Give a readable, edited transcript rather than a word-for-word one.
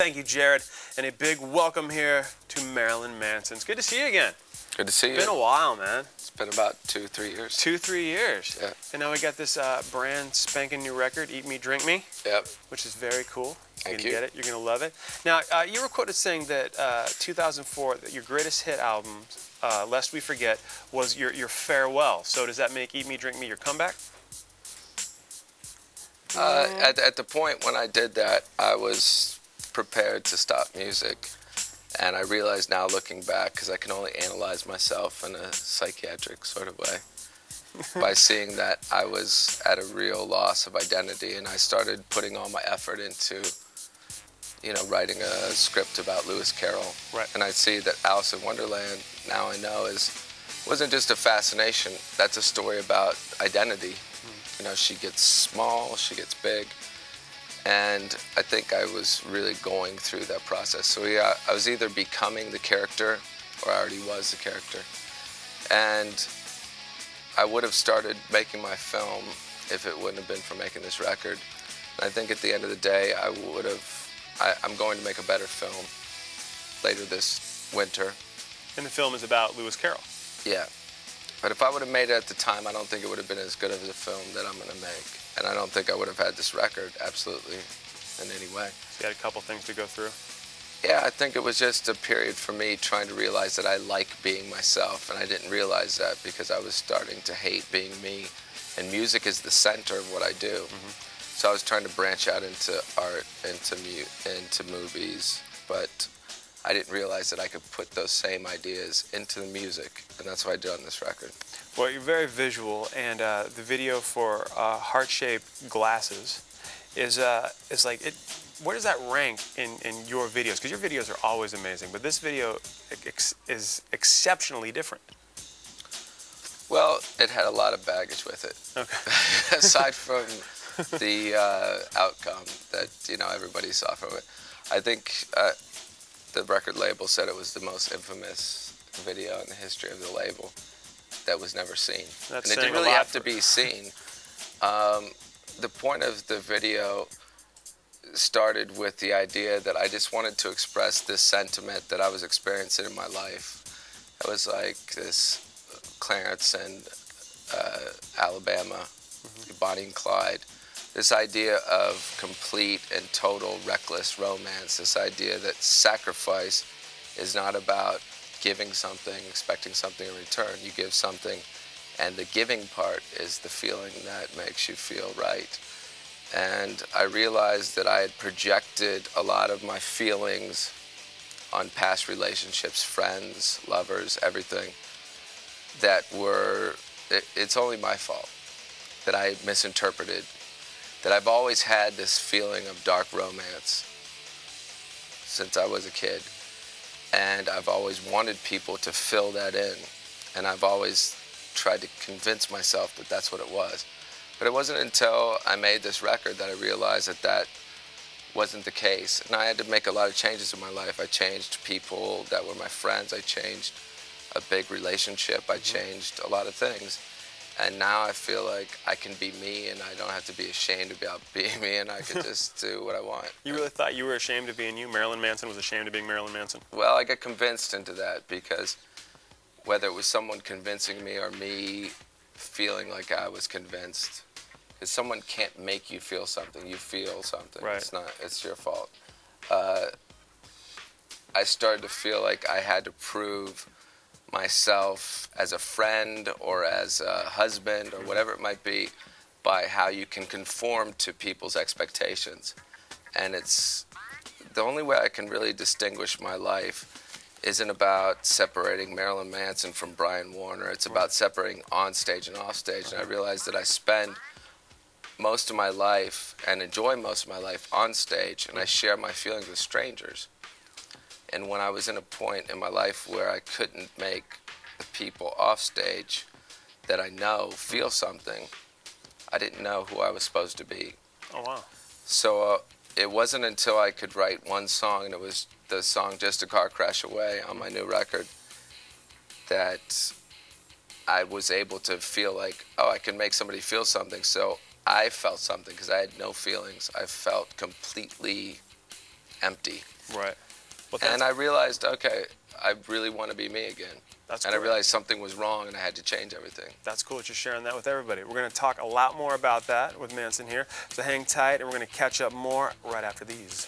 Thank you, Jared, and a big welcome here to Marilyn Manson. It's good to see you again. Good to see you. It's been a while, man. It's been about 2-3 years. 2-3 years. Yeah. And now we got this brand spanking new record, Eat Me, Drink Me. Yep. Which is very cool. You're Thank gonna you. get it. You're gonna love it. Now, you were quoted saying that 2004, that your greatest hit album, Lest We Forget, was your farewell. So does that make Eat Me, Drink Me your comeback? At the point when I did that, I was prepared to stop music. And I realize now, looking back, because I can only analyze myself in a psychiatric sort of way, by seeing that I was at a real loss of identity, and I started putting all my effort into, writing a script about Lewis Carroll. Right. And I see that Alice in Wonderland, now I know, wasn't just a fascination. That's a story about identity. She gets small, she gets big. And I think I was really going through that process. So yeah, I was either becoming the character or I already was the character. And I would have started making my film if it wouldn't have been for making this record. And I think at the end of the day, I'm going to make a better film later this winter. And the film is about Lewis Carroll. Yeah. But if I would have made it at the time, I don't think it would have been as good of a film that I'm going to make. And I don't think I would have had this record, absolutely, in any way. So you had a couple things to go through? Yeah, I think it was just a period for me trying to realize that I like being myself. And I didn't realize that because I was starting to hate being me. And music is the center of what I do. Mm-hmm. So I was trying to branch out into art, into movies. But I didn't realize that I could put those same ideas into the music, and that's what I did on this record. Well, you're very visual, and the video for Heart-Shaped Glasses is like it. Where does that rank in your videos? Because your videos are always amazing, but this video is exceptionally different. Well, it had a lot of baggage with it. Okay. Aside from the outcome that everybody saw from it, I think. The record label said it was the most infamous video in the history of the label that was never seen. That's and it didn't really have to be seen. The point of the video started with the idea that I just wanted to express this sentiment that I was experiencing in my life. It was like this Clarence and Alabama, Bonnie and Clyde. This idea of complete and total reckless romance, this idea that sacrifice is not about giving something, expecting something in return. You give something, and the giving part is the feeling that makes you feel right. And I realized that I had projected a lot of my feelings on past relationships, friends, lovers, everything, that it's only my fault, that I misinterpreted, that I've always had this feeling of dark romance since I was a kid. And I've always wanted people to fill that in. And I've always tried to convince myself that that's what it was. But it wasn't until I made this record that I realized that that wasn't the case. And I had to make a lot of changes in my life. I changed people that were my friends. I changed a big relationship. I changed a lot of things. And now I feel like I can be me, and I don't have to be ashamed about being me, and I can just do what I want. You really thought you were ashamed of being you? Marilyn Manson was ashamed of being Marilyn Manson? Well, I got convinced into that because whether it was someone convincing me or me feeling like I was convinced, because someone can't make you feel something. You feel something. Right. It's your fault. I started to feel like I had to prove myself as a friend or as a husband or whatever it might be by how you can conform to people's expectations. And it's the only way I can really distinguish my life isn't about separating Marilyn Manson from Brian Warner. It's about separating on stage and off stage. And I realized that I spend most of my life and enjoy most of my life on stage, and I share my feelings with strangers. And when I was in a point in my life where I couldn't make the people off stage that I know feel something, I didn't know who I was supposed to be. Oh, wow. So it wasn't until I could write one song, and it was the song Just a Car Crash Away on my new record, that I was able to feel like, oh, I can make somebody feel something. So I felt something because I had no feelings. I felt completely empty. Right. Well, And I realized, okay, I really want to be me again. That's and cool. I realized something was wrong and I had to change everything. That's cool that you're sharing that with everybody. We're going to talk a lot more about that with Manson here. So hang tight, and we're going to catch up more right after these.